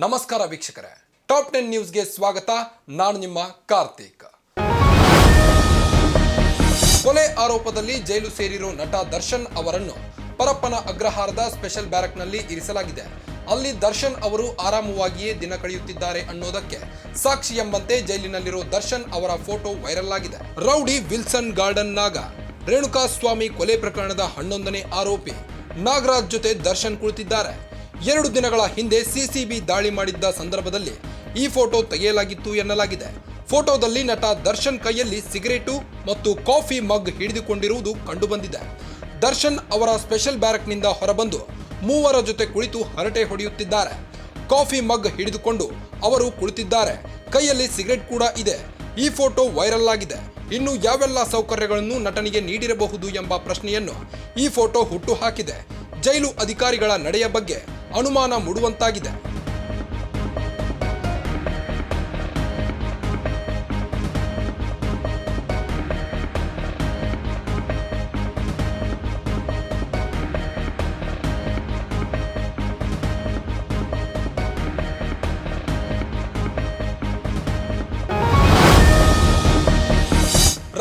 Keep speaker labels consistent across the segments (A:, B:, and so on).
A: ನಮಸ್ಕಾರ ವೀಕ್ಷಕರೇ, ಟಾಪ್ 10 ನ್ಯೂಸ್ಗೆ ಸ್ವಾಗತ. ನಾನು ನಿಮ್ಮ ಕಾರ್ತಿಕ್. ಕೊಲೆ ಆರೋಪದಲ್ಲಿ ಜೈಲು ಸೇರಿರೋ ನಟ ದರ್ಶನ್ ಅವರನ್ನು ಪರಪ್ಪನ ಅಗ್ರಹಾರದ ಸ್ಪೆಷಲ್ ಬ್ಯಾರಕ್ನಲ್ಲಿ ಇರಿಸಲಾಗಿದೆ. ಅಲ್ಲಿ ದರ್ಶನ್ ಅವರು ಆರಾಮವಾಗಿಯೇ ದಿನ ಕಳೆಯುತ್ತಿದ್ದಾರೆ ಅನ್ನೋದಕ್ಕೆ ಸಾಕ್ಷಿ ಎಂಬಂತೆ ಜೈಲಿನಲ್ಲಿರೋ ದರ್ಶನ್ ಅವರ ಫೋಟೋ ವೈರಲ್ ಆಗಿದೆ. ರೌಡಿ ವಿಲ್ಸನ್ ಗಾರ್ಡನ್ ನಾಗ ರೇಣುಕಾಸ್ವಾಮಿ ಕೊಲೆ ಪ್ರಕರಣದ 11ನೇ ಆರೋಪಿ ನಾಗರಾಜ್ ಜೊತೆ ದರ್ಶನ್ ಕುಳಿತಿದ್ದಾರೆ. 2 ದಿನಗಳ ಹಿಂದೆ ಸಿಸಿಬಿ ದಾಳಿ ಮಾಡಿದ್ದ ಸಂದರ್ಭದಲ್ಲಿ ಈ ಫೋಟೋ ತೆಗೆಯಲಾಗಿತ್ತು ಎನ್ನಲಾಗಿದೆ. ಫೋಟೋದಲ್ಲಿ ನಟ ದರ್ಶನ್ ಕೈಯಲ್ಲಿ ಸಿಗರೇಟು ಮತ್ತು ಕಾಫಿ ಮಗ್ ಹಿಡಿದುಕೊಂಡಿರುವುದು ಕಂಡುಬಂದಿದೆ. ದರ್ಶನ್ ಅವರ ಸ್ಪೆಷಲ್ ಬ್ಯಾರಕ್ನಿಂದ ಹೊರಬಂದು ಮೂವರ ಜೊತೆ ಕುಳಿತು ಹರಟೆ ಹೊಡೆಯುತ್ತಿದ್ದಾರೆ. ಕಾಫಿ ಮಗ್ ಹಿಡಿದುಕೊಂಡು ಅವರು ಕುಳಿತಿದ್ದಾರೆ. ಕೈಯಲ್ಲಿ ಸಿಗರೇಟ್ ಕೂಡ ಇದೆ. ಈ ಫೋಟೋ ವೈರಲ್ ಆಗಿದೆ. ಇನ್ನು ಯಾವೆಲ್ಲ ಸೌಕರ್ಯಗಳನ್ನು ನಟನಿಗೆ ನೀಡಿರಬಹುದು ಎಂಬ ಪ್ರಶ್ನೆಯನ್ನು ಈ ಫೋಟೋ ಹುಟ್ಟು ಹಾಕಿದೆ. ಜೈಲು ಅಧಿಕಾರಿಗಳ ನಡೆಯ ಬಗ್ಗೆ ಅನುಮಾನ ಮೂಡುವಂತಾಗಿದೆ.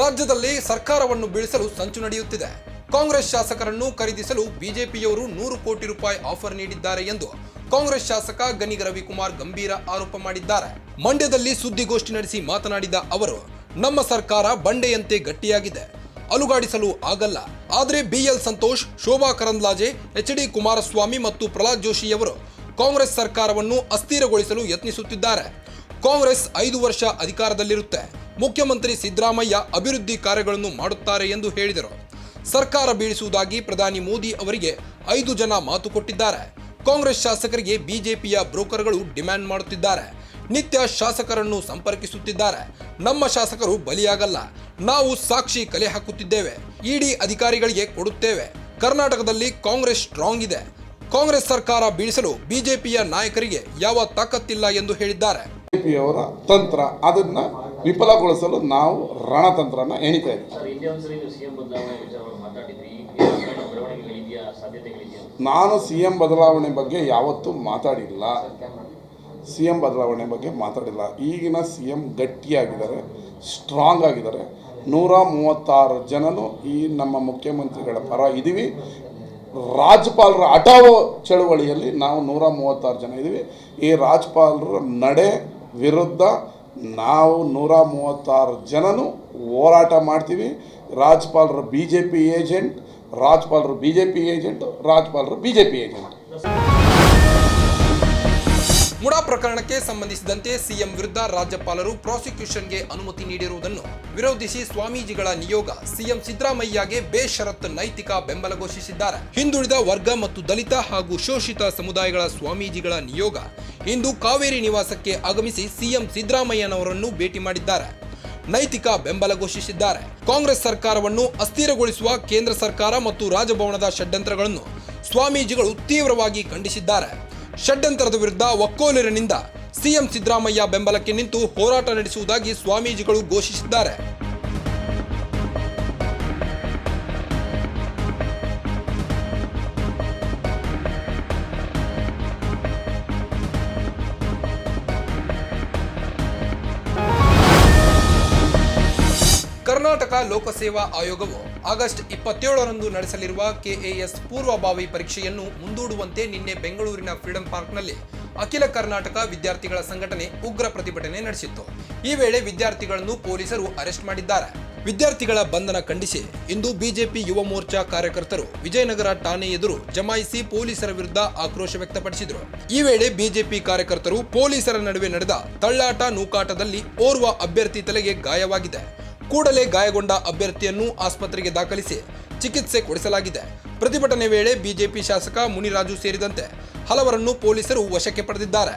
A: ರಾಜ್ಯದಲ್ಲಿ ಸರ್ಕಾರವನ್ನು ಬೀಳಿಸಲು ಸಂಚು ನಡೆಯುತ್ತಿದೆ. ಕಾಂಗ್ರೆಸ್ ಶಾಸಕರನ್ನು ಖರೀದಿಸಲು ಬಿಜೆಪಿಯವರು 100 ಕೋಟಿ ರೂಪಾಯಿ ಆಫರ್ ನೀಡಿದ್ದಾರೆ ಎಂದು ಕಾಂಗ್ರೆಸ್ ಶಾಸಕ ಗನಿಗ ರವಿಕುಮಾರ್ ಗಂಭೀರ ಆರೋಪ ಮಾಡಿದ್ದಾರೆ. ಮಂಡ್ಯದಲ್ಲಿ ಸುದ್ದಿಗೋಷ್ಠಿ ನಡೆಸಿ ಮಾತನಾಡಿದ ಅವರು, ನಮ್ಮ ಸರ್ಕಾರ ಬಂಡೆಯಂತೆ ಗಟ್ಟಿಯಾಗಿದೆ, ಅಲುಗಾಡಿಸಲು ಆಗಲ್ಲ. ಆದರೆ BL ಸಂತೋಷ್, ಶೋಭಾ ಕರಂದ್ಲಾಜೆ, HD ಕುಮಾರಸ್ವಾಮಿ ಮತ್ತು ಪ್ರಹ್ಲಾದ್ ಜೋಶಿಯವರು ಕಾಂಗ್ರೆಸ್ ಸರ್ಕಾರವನ್ನು ಅಸ್ಥಿರಗೊಳಿಸಲು ಯತ್ನಿಸುತ್ತಿದ್ದಾರೆ. ಕಾಂಗ್ರೆಸ್ 5 ವರ್ಷ ಅಧಿಕಾರದಲ್ಲಿರುತ್ತೆ. ಮುಖ್ಯಮಂತ್ರಿ ಸಿದ್ದರಾಮಯ್ಯ ಅಭಿವೃದ್ಧಿ ಕಾರ್ಯಗಳನ್ನು ಮಾಡುತ್ತಾರೆ ಎಂದು ಹೇಳಿದರು. ಸರ್ಕಾರ ಬೀಳಿಸುವುದಾಗಿ ಪ್ರಧಾನಿ ಮೋದಿ ಅವರಿಗೆ 5 ಜನ ಮಾತು ಕೊಟ್ಟಿದ್ದಾರೆ. ಕಾಂಗ್ರೆಸ್ ಶಾಸಕರಿಗೆ ಬಿಜೆಪಿಯ ಬ್ರೋಕರ್ಗಳು ಡಿಮ್ಯಾಂಡ್ ಮಾಡುತ್ತಿದ್ದಾರೆ. ನಿತ್ಯ ಶಾಸಕರನ್ನು ಸಂಪರ್ಕಿಸುತ್ತಿದ್ದಾರೆ. ನಮ್ಮ ಶಾಸಕರು ಬಲಿಯಾಗಲ್ಲ, ನಾವು ಸಾಕ್ಷಿ ಕಲೆ ಹಾಕುತ್ತಿದ್ದೇವೆ, ಇಡಿ ಅಧಿಕಾರಿಗಳಿಗೆ ಕೊಡುತ್ತೇವೆ. ಕರ್ನಾಟಕದಲ್ಲಿ ಕಾಂಗ್ರೆಸ್ ಸ್ಟ್ರಾಂಗ್ ಇದೆ. ಕಾಂಗ್ರೆಸ್ ಸರ್ಕಾರ ಬೀಳಿಸಲು ಬಿಜೆಪಿಯ ನಾಯಕರಿಗೆ ಯಾವ ತಾಕತ್ತಿಲ್ಲ ಎಂದು ಹೇಳಿದ್ದಾರೆ.
B: ಬಿಜೆಪಿಯವರ ತಂತ್ರ ಅದನ್ನ ವಿಫಲಗೊಳಿಸಲು ನಾವು ರಣತಂತ್ರನ ಎಣಿತಾ ಇದ್ದೀವಿ. ನಾನು CM ಬದಲಾವಣೆ ಬಗ್ಗೆ ಯಾವತ್ತೂ ಮಾತಾಡಿಲ್ಲ. CM ಬದಲಾವಣೆ ಬಗ್ಗೆ ಮಾತಾಡಿಲ್ಲ. ಈಗಿನ CM ಗಟ್ಟಿಯಾಗಿದ್ದಾರೆ, ಸ್ಟ್ರಾಂಗ್ ಆಗಿದ್ದಾರೆ. 136 ಜನನು ಈ ನಮ್ಮ ಮುಖ್ಯಮಂತ್ರಿಗಳ ಪರ ಇದ್ದೀವಿ. ರಾಜ್ಯಪಾಲರ ಹಠಾವೋ ಚಳುವಳಿಯಲ್ಲಿ ನಾವು 136 ಜನ ಇದ್ದೀವಿ. ಈ ರಾಜ್ಯಪಾಲರ ನಡೆ ವಿರುದ್ಧ ನಾವು 136 ಜನನು ಹೋರಾಟ ಮಾಡ್ತೀವಿ. ರಾಜ್ಯಪಾಲರ BJP ಏಜೆಂಟ್, ರಾಜ್ಯಪಾಲರು BJP ಏಜೆಂಟ್, ರಾಜ್ಯಪಾಲರು BJP ಏಜೆಂಟ್.
A: ಮುಡಾ ಪ್ರಕರಣಕ್ಕೆ ಸಂಬಂಧಿಸಿದಂತೆ ಸಿಎಂ ವಿರುದ್ಧ ರಾಜ್ಯಪಾಲರು ಪ್ರಾಸಿಕ್ಯೂಷನ್ಗೆ ಅನುಮತಿ ನೀಡಿರುವುದನ್ನು ವಿರೋಧಿಸಿ ಸ್ವಾಮೀಜಿಗಳ ನಿಯೋಗ ಸಿಎಂ ಸಿದ್ದರಾಮಯ್ಯಗೆ ಬೇಷರತ್ ನೈತಿಕ ಬೆಂಬಲ ಘೋಷಿಸಿದ್ದಾರೆ. ಹಿಂದುಳಿದ ವರ್ಗ ಮತ್ತು ದಲಿತ ಹಾಗೂ ಶೋಷಿತ ಸಮುದಾಯಗಳ ಸ್ವಾಮೀಜಿಗಳ ನಿಯೋಗ ಇಂದು ಕಾವೇರಿ ನಿವಾಸಕ್ಕೆ ಆಗಮಿಸಿ ಸಿಎಂ ಸಿದ್ದರಾಮಯ್ಯನವರನ್ನು ಭೇಟಿ ಮಾಡಿದ್ದಾರೆ. ನೈತಿಕ ಬೆಂಬಲ ಘೋಷಿಸಿದ್ದಾರೆ. ಕಾಂಗ್ರೆಸ್ ಸರ್ಕಾರವನ್ನು ಅಸ್ಥಿರಗೊಳಿಸುವ ಕೇಂದ್ರ ಸರ್ಕಾರ ಮತ್ತು ರಾಜಭವನದ ಷಡ್ಯಂತ್ರಗಳನ್ನು ಸ್ವಾಮೀಜಿಗಳು ತೀವ್ರವಾಗಿ ಖಂಡಿಸಿದ್ದಾರೆ. ಷಡ್ಯಂತ್ರದ ವಿರುದ್ಧ ಒಕ್ಕೊಲಿರಿನಿಂದ ಸಿಎಂ ಸಿದ್ದರಾಮಯ್ಯ ಬೆಂಬಲಕ್ಕೆ ನಿಂತು ಹೋರಾಟ ನಡೆಸುವುದಾಗಿ ಸ್ವಾಮೀಜಿಗಳು ಘೋಷಿಸಿದ್ದಾರೆ. ಕರ್ನಾಟಕ ಲೋಕಸೇವಾ ಆಯೋಗವು ಆಗಸ್ಟ್ 27ರಂದು ನಡೆಸಲಿರುವ KAS ಪೂರ್ವಭಾವಿ ಪರೀಕ್ಷೆಯನ್ನು ಮುಂದೂಡುವಂತೆ ನಿನ್ನೆ ಬೆಂಗಳೂರಿನ ಫ್ರೀಡಂ ಪಾರ್ಕ್ನಲ್ಲಿ ಅಖಿಲ ಕರ್ನಾಟಕ ವಿದ್ಯಾರ್ಥಿಗಳ ಸಂಘಟನೆ ಉಗ್ರ ಪ್ರತಿಭಟನೆ ನಡೆಸಿತ್ತು. ಈ ವೇಳೆ ವಿದ್ಯಾರ್ಥಿಗಳನ್ನು ಪೊಲೀಸರು ಅರೆಸ್ಟ್ ಮಾಡಿದ್ದಾರೆ. ವಿದ್ಯಾರ್ಥಿಗಳ ಬಂಧನ ಖಂಡಿಸಿ ಇಂದು ಬಿಜೆಪಿ ಯುವ ಮೋರ್ಚಾ ಕಾರ್ಯಕರ್ತರು ವಿಜಯನಗರ ಠಾಣೆ ಎದುರು ಜಮಾಯಿಸಿ ಪೊಲೀಸರ ವಿರುದ್ಧ ಆಕ್ರೋಶ ವ್ಯಕ್ತಪಡಿಸಿದರು. ಈ ವೇಳೆ ಬಿಜೆಪಿ ಕಾರ್ಯಕರ್ತರು ಪೊಲೀಸರ ನಡುವೆ ನಡೆದ ತಳ್ಳಾಟ ನೂಕಾಟದಲ್ಲಿ ಓರ್ವ ಅಭ್ಯರ್ಥಿ ತಲೆಗೆ ಗಾಯವಾಗಿದೆ. ಕೂಡಲೇ ಗಾಯಗೊಂಡ ಅಭ್ಯರ್ಥಿಯನ್ನು ಆಸ್ಪತ್ರೆಗೆ ದಾಖಲಿಸಿ ಚಿಕಿತ್ಸೆ ಕೊಡಿಸಲಾಗಿದೆ. ಪ್ರತಿಭಟನೆ ವೇಳೆ ಬಿಜೆಪಿ ಶಾಸಕ ಮುನಿರಾಜು ಸೇರಿದಂತೆ ಹಲವರನ್ನು ಪೊಲೀಸರು ವಶಕ್ಕೆ ಪಡೆದಿದ್ದಾರೆ.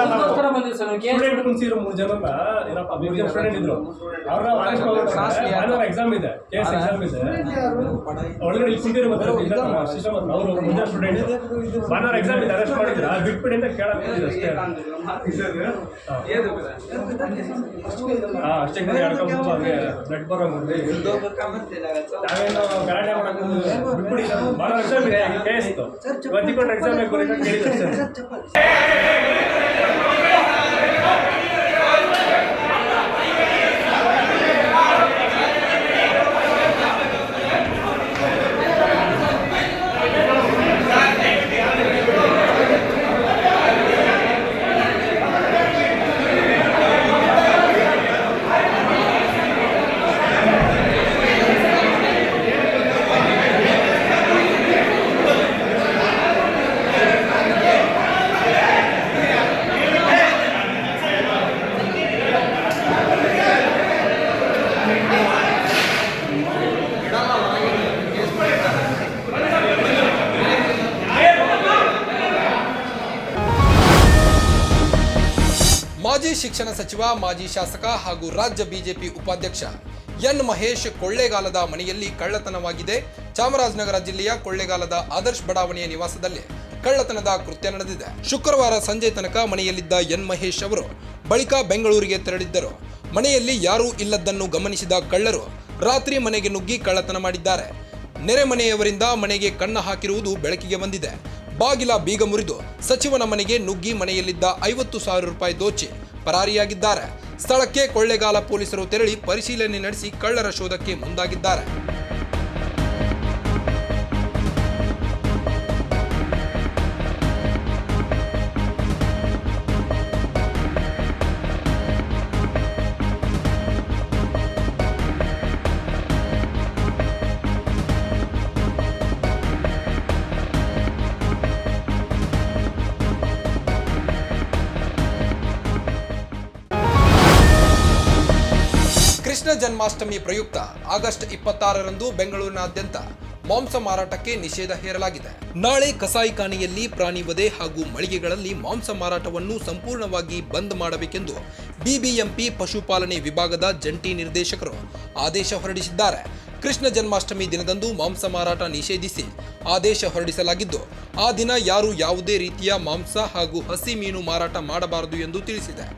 C: ಅದಕ್ಕೋಸ್ಕರ ಬಂದಿದ್ದು ಸರ್ ನನಗೆ
D: ಸ್ಟೂಡೆಂಟ್ ಕುಂಸಿರೋ 3 ಜನ ಏನಪ್ಪ 3 ಜನ ಸ್ಟೂಡೆಂಟ್ ಇದ್ರು ಅವ್ರನ್ನ ಭಾನುವಾರ ಎಕ್ಸಾಮ್ ಇದೆ ಕೇಸ್ ಎಕ್ಸಾಮ್ ಇದೆ ಒಳಗಡೆ ಇಲ್ಲಿ ಕುಂತಿರೋ ಗೊತ್ತಿಲ್ಲ ಸಿಸ್ಟಮ್ ಅವರು ಮುಂದೆ ಸ್ಟೂಡೆಂಟ್ ಭಾನುವಾರ ಎಕ್ಸಾಮ್ ಇದೆ ಅರೆಸ್ಟ್ ಮಾಡಿದ್ರು ಅದು ಬಿಟ್ಬಿಡಿ ಅಂತ ಕೇಳಕ್ ಬಂದಿದ್ದು ಅಷ್ಟೇ ಅಷ್ಟೇ ಹೇಳ್ಕೊಂಡು ಹಾಗೆ ಬ್ಲಡ್ ಬರೋಂಗೆ ನಾವೇನು ಗಲಾಟೆ ಮಾಡಕ್ ಬಿಟ್ಬಿಡಿ ಭಾನುವಾರ ಎಕ್ಸಾಮ್ ಇದೆ ಕೇಸ್ ಇತ್ತು ಇವತ್ತಿಕೊಂಡು ಎಕ್ಸಾಮ್ ಬರೀತಾ ಕೇಳಿದ್ರು ಅಷ್ಟೇ.
A: ಮಾಜಿ ಶಿಕ್ಷಣ ಸಚಿವ ಮಾಜಿ ಶಾಸಕ ಹಾಗೂ ರಾಜ್ಯ ಬಿಜೆಪಿ ಉಪಾಧ್ಯಕ್ಷ ಎನ್ ಮಹೇಶ್ ಕೊಳ್ಳೇಗಾಲದ ಮನೆಯಲ್ಲಿ ಕಳ್ಳತನವಾಗಿದೆ. ಚಾಮರಾಜನಗರ ಜಿಲ್ಲೆಯ ಕೊಳ್ಳೇಗಾಲದ ಆದರ್ಶ್ ಬಡಾವಣೆಯ ನಿವಾಸದಲ್ಲಿ ಕಳ್ಳತನದ ಕೃತ್ಯ ನಡೆದಿದೆ. ಶುಕ್ರವಾರ ಸಂಜೆ ತನಕ ಮನೆಯಲ್ಲಿದ್ದ ಎನ್ ಮಹೇಶ್ ಅವರು ಬಳಿಕ ಬೆಂಗಳೂರಿಗೆ ತೆರಳಿದ್ದರು. ಮನೆಯಲ್ಲಿ ಯಾರೂ ಇಲ್ಲದ್ದನ್ನು ಗಮನಿಸಿದ ಕಳ್ಳರು ರಾತ್ರಿ ಮನೆಗೆ ನುಗ್ಗಿ ಕಳ್ಳತನ ಮಾಡಿದ್ದಾರೆ. ನೆರೆ ಮನೆಯವರಿಂದ ಮನೆಗೆ ಕನ್ನ ಹಾಕಿರುವುದು ಬೆಳಕಿಗೆ ಬಂದಿದೆ. ಬಾಗಿಲ ಬೀಗ ಮುರಿದು ಸಚಿವನ ಮನೆಗೆ ನುಗ್ಗಿ ಮನೆಯಲ್ಲಿದ್ದ 50,000 ರೂಪಾಯಿ ದೋಚಿ ಪರಾರಿಯಾಗಿದ್ದಾರೆ. ಸ್ಥಳಕ್ಕೆ ಕೊಳ್ಳೇಗಾಲ ಪೊಲೀಸರು ತೆರಳಿ ಪರಿಶೀಲನೆ ನಡೆಸಿ ಕಳ್ಳರ ಶೋಧಕ್ಕೆ ಮುಂದಾಗಿದ್ದಾರೆ. ಕೃಷ್ಣ ಜನ್ಮಾಷ್ಟಮಿ ಪ್ರಯುಕ್ತ ಆಗಸ್ಟ್ 26ರಂದು ಬೆಂಗಳೂರಿನಾದ್ಯಂತ ಮಾಂಸ ಮಾರಾಟಕ್ಕೆ ನಿಷೇಧ ಹೇರಲಾಗಿದೆ. ನಾಳೆ ಕಸಾಯಿಖಾನೆಯಲ್ಲಿ ಪ್ರಾಣಿ ವಧೆ ಹಾಗೂ ಮಳಿಗೆಗಳಲ್ಲಿ ಮಾಂಸ ಮಾರಾಟವನ್ನು ಸಂಪೂರ್ಣವಾಗಿ ಬಂದ್ ಮಾಡಬೇಕೆಂದು ಬಿಬಿಎಂಪಿ ಪಶುಪಾಲನೆ ವಿಭಾಗದ ಜಂಟಿ ನಿರ್ದೇಶಕರು ಆದೇಶ ಹೊರಡಿಸಿದ್ದಾರೆ. ಕೃಷ್ಣ ಜನ್ಮಾಷ್ಟಮಿ ದಿನದಂದು ಮಾಂಸ ಮಾರಾಟ ನಿಷೇಧಿಸಿ ಆದೇಶ ಹೊರಡಿಸಲಾಗಿದ್ದು, ಆ ದಿನ ಯಾರು ಯಾವುದೇ ರೀತಿಯ ಮಾಂಸ ಹಾಗೂ ಹಸಿ ಮೀನು ಮಾರಾಟ ಮಾಡಬಾರದು ಎಂದು ತಿಳಿಸಿದೆ.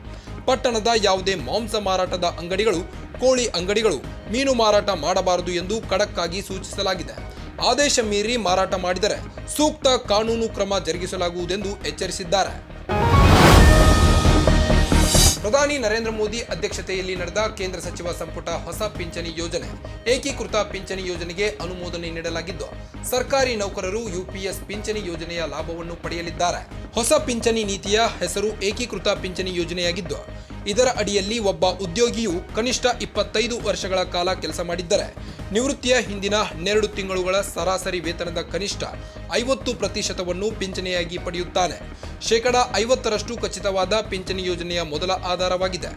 A: ಪಟ್ಟಣದ ಯಾವುದೇ ಮಾಂಸ ಮಾರಾಟದ ಅಂಗಡಿಗಳು, ಕೋಳಿ ಅಂಗಡಿಗಳು ಮೀನು ಮಾರಾಟ ಮಾಡಬಾರದು ಎಂದು ಖಡಕ್ ಆಗಿ ಸೂಚಿಸಲಾಗಿದೆ. ಆದೇಶ ಮೀರಿ ಮಾರಾಟ ಮಾಡಿದರೆ ಸೂಕ್ತ ಕಾನೂನು ಕ್ರಮ ಜರುಗಿಸಲಾಗುವುದೆಂದು ಎಚ್ಚರಿಸಿದ್ದಾರೆ. ಪ್ರಧಾನಿ ನರೇಂದ್ರ ಮೋದಿ ಅಧ್ಯಕ್ಷತೆಯಲ್ಲಿ ನಡೆದ ಕೇಂದ್ರ ಸಚಿವ ಸಂಪುಟ ಹೊಸ ಪಿಂಚಣಿ ಯೋಜನೆ, ಏಕೀಕೃತ ಪಿಂಚಣಿ ಯೋಜನೆಗೆ ಅನುಮೋದನೆ ನೀಡಲಾಗಿದ್ದು, ಸರ್ಕಾರಿ ನೌಕರರು ಯುಪಿಎಸ್ ಪಿಂಚಣಿ ಯೋಜನೆಯ ಲಾಭವನ್ನು ಪಡೆಯಲಿದ್ದಾರೆ. ಹೊಸ ಪಿಂಚಣಿ ನೀತಿಯ ಹೆಸರು ಏಕೀಕೃತ ಪಿಂಚಣಿ ಯೋಜನೆಯಾಗಿದ್ದು, ಇದರ ಅಡಿಯಲ್ಲಿ ಒಬ್ಬ ಉದ್ಯೋಗಿಯು ಕನಿಷ್ಠ 25 ವರ್ಷಗಳ ಕಾಲ ಕೆಲಸ ಮಾಡಿದ್ದರೆ ನಿವೃತ್ತಿಯ ಹಿಂದಿನ 12 ತಿಂಗಳುಗಳ ಸರಾಸರಿ ವೇತನದ ಕನಿಷ್ಠ 50% ಪಿಂಚಣಿಯಾಗಿ ಪಡೆಯುತ್ತಾನೆ. 50% ಖಚಿತವಾದ ಪಿಂಚಣಿ ಯೋಜನೆಯ ಮೊದಲ ಆಧಾರವಾಗಿದೆ.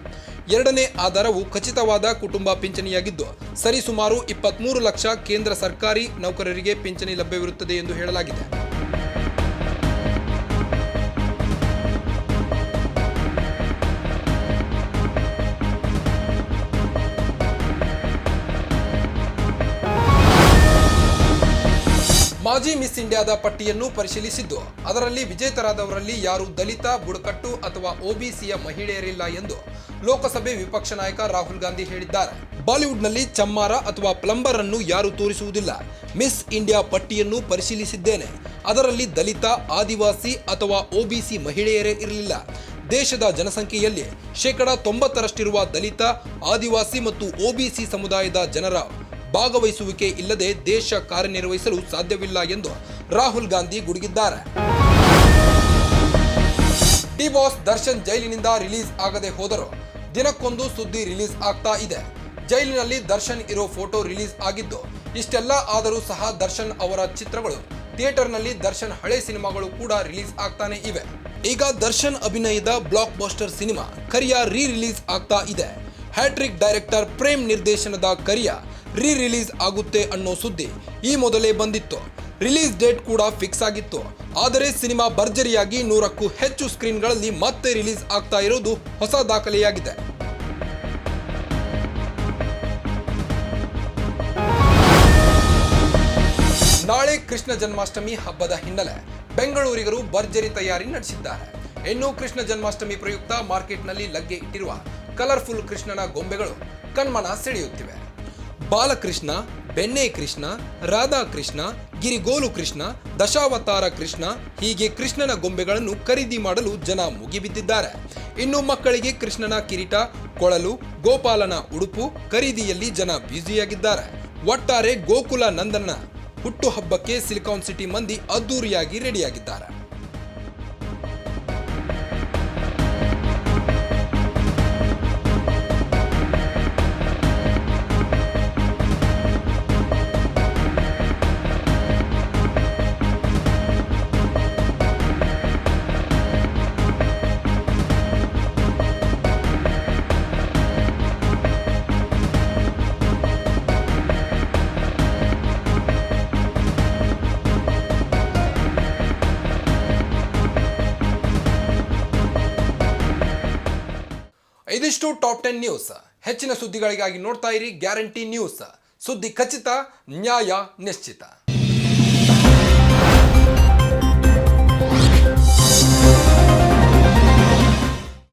A: ಎರಡನೇ ಆಧಾರವು ಖಚಿತವಾದ ಕುಟುಂಬ ಪಿಂಚಣಿಯಾಗಿದ್ದು, ಸರಿಸುಮಾರು 23 ಲಕ್ಷ ಕೇಂದ್ರ ಸರ್ಕಾರಿ ನೌಕರರಿಗೆ ಪಿಂಚಣಿ ಲಭ್ಯವಿರುತ್ತದೆ ಎಂದು ಹೇಳಲಾಗಿದೆ. ಮಾಜಿ ಮಿಸ್ ಇಂಡಿಯಾದ ಪಟ್ಟಿಯನ್ನು ಪರಿಶೀಲಿಸಿದ್ದು, ಅದರಲ್ಲಿ ವಿಜೇತರಾದವರಲ್ಲಿ ಯಾರು ದಲಿತ, ಬುಡಕಟ್ಟು ಅಥವಾ ಒಬಿಸಿಯ ಮಹಿಳೆಯರಿಲ್ಲ ಎಂದು ಲೋಕಸಭೆ ವಿಪಕ್ಷ ನಾಯಕ ರಾಹುಲ್ ಗಾಂಧಿ ಹೇಳಿದ್ದಾರೆ. ಬಾಲಿವುಡ್ನಲ್ಲಿ ಚಮ್ಮಾರ ಅಥವಾ ಪ್ಲಂಬರ್ ಅನ್ನು ಯಾರು ತೋರಿಸುವುದಿಲ್ಲ. ಮಿಸ್ ಇಂಡಿಯಾ ಪಟ್ಟಿಯನ್ನು ಪರಿಶೀಲಿಸಿದ್ದೇನೆ. ಅದರಲ್ಲಿ ದಲಿತ, ಆದಿವಾಸಿ ಅಥವಾ ಒಬಿಸಿ ಮಹಿಳೆಯರೇ ಇರಲಿಲ್ಲ. ದೇಶದ ಜನಸಂಖ್ಯೆಯಲ್ಲಿ 90%ರಷ್ಟಿರುವ ದಲಿತ, ಆದಿವಾಸಿ ಮತ್ತು ಒಬಿಸಿ ಸಮುದಾಯದ ಜನರ ಭಾಗವಹಿಸುವಿಕೆ ಇಲ್ಲದೆ ದೇಶ ಕಾರ್ಯನಿರ್ವಹಿಸಲು ಸಾಧ್ಯವಿಲ್ಲ ಎಂದು ರಾಹುಲ್ ಗಾಂಧಿ ಗುಡುಗಿದ್ದಾರೆ. ಡಿ ಬಾಸ್ ದರ್ಶನ್ ಜೈಲಿನಿಂದ ರಿಲೀಸ್ ಆಗದೆ ಹೋದರು. ದಿನಕ್ಕೊಂದು ಸುದ್ದಿ ರಿಲೀಸ್ ಆಗ್ತಾ ಇದೆ. ಜೈಲಿನಲ್ಲಿ ದರ್ಶನ್ ಇರೋ ಫೋಟೋ ರಿಲೀಸ್ ಆಗಿದ್ದು, ಇಷ್ಟೆಲ್ಲ ಆದರೂ ಸಹ ದರ್ಶನ್ ಅವರ ಚಿತ್ರಗಳು, ಥಿಯೇಟರ್ನಲ್ಲಿ ದರ್ಶನ್ ಹಳೆ ಸಿನಿಮಾಗಳು ಕೂಡ ರಿಲೀಸ್ ಆಗ್ತಾನೆ ಇವೆ. ಈಗ ದರ್ಶನ್ ಅಭಿನಯದ ಬ್ಲಾಕ್ ಬಸ್ಟರ್ ಸಿನಿಮಾ ಕರಿಯ ರಿಲೀಸ್ ಆಗ್ತಾ ಇದೆ. ಹ್ಯಾಟ್ರಿಕ್ ಡೈರೆಕ್ಟರ್ ಪ್ರೇಮ್ ನಿರ್ದೇಶನದ ಕರಿಯ ರಿಲೀಸ್ ಆಗುತ್ತೆ ಅನ್ನೋ ಸುದ್ದಿ ಈ ಮೊದಲೇ ಬಂದಿತ್ತು. ರಿಲೀಸ್ ಡೇಟ್ ಕೂಡ ಫಿಕ್ಸ್ ಆಗಿತ್ತು. ಆದರೆ ಸಿನಿಮಾ ಭರ್ಜರಿಯಾಗಿ 100ಕ್ಕೂ ಹೆಚ್ಚು ಸ್ಕ್ರೀನ್ಗಳಲ್ಲಿ ಮತ್ತೆ ರಿಲೀಸ್ ಆಗ್ತಾ ಇರೋದು ಹೊಸ ದಾಖಲೆಯಾಗಿದೆ. ನಾಳೆ ಕೃಷ್ಣ ಜನ್ಮಾಷ್ಟಮಿ ಹಬ್ಬದ ಹಿನ್ನೆಲೆ ಬೆಂಗಳೂರಿಗರು ಭರ್ಜರಿ ತಯಾರಿ ನಡೆಸಿದ್ದಾರೆ. ಇನ್ನು ಕೃಷ್ಣ ಜನ್ಮಾಷ್ಟಮಿ ಪ್ರಯುಕ್ತ ಮಾರ್ಕೆಟ್ನಲ್ಲಿ ಲಗ್ಗೆ ಇಟ್ಟಿರುವ ಕಲರ್ಫುಲ್ ಕೃಷ್ಣನ ಗೊಂಬೆಗಳು ಕಣ್ಮನ ಸೆಳೆಯುತ್ತಿವೆ. ಬಾಲಕೃಷ್ಣ, ಬೆಣ್ಣೆ ಕೃಷ್ಣ, ರಾಧಾಕೃಷ್ಣ, ಗಿರಿಗೋಲು ಕೃಷ್ಣ, ದಶಾವತಾರ ಕೃಷ್ಣ ಹೀಗೆ ಕೃಷ್ಣನ ಗೊಂಬೆಗಳನ್ನು ಖರೀದಿ ಮಾಡಲು ಜನ ಮುಗಿಬಿದ್ದಿದ್ದಾರೆ. ಇನ್ನು ಮಕ್ಕಳಿಗೆ ಕೃಷ್ಣನ ಕಿರೀಟ, ಕೊಳಲು, ಗೋಪಾಲನ ಉಡುಪು ಖರೀದಿಯಲ್ಲಿ ಜನ ಬ್ಯುಸಿಯಾಗಿದ್ದಾರೆ. ಒಟ್ಟಾರೆ ಗೋಕುಲ ನಂದನ ಹುಟ್ಟುಹಬ್ಬಕ್ಕೆ ಸಿಲಿಕಾನ್ ಸಿಟಿ ಮಂದಿ ಅದ್ದೂರಿಯಾಗಿ ರೆಡಿಯಾಗಿದ್ದಾರೆ. ಇದಿಷ್ಟು ಟಾಪ್ 10 ನ್ಯೂಸ್. ಹೆಚ್ಚಿನ ಸುದ್ದಿಗಳಿಗಾಗಿ ನೋಡ್ತಾ ಇರಿ ಗ್ಯಾರಂಟಿ ನ್ಯೂಸ್. ಸುದ್ದಿ ಖಚಿತ, ನ್ಯಾಯ ನಿಶ್ಚಿತ.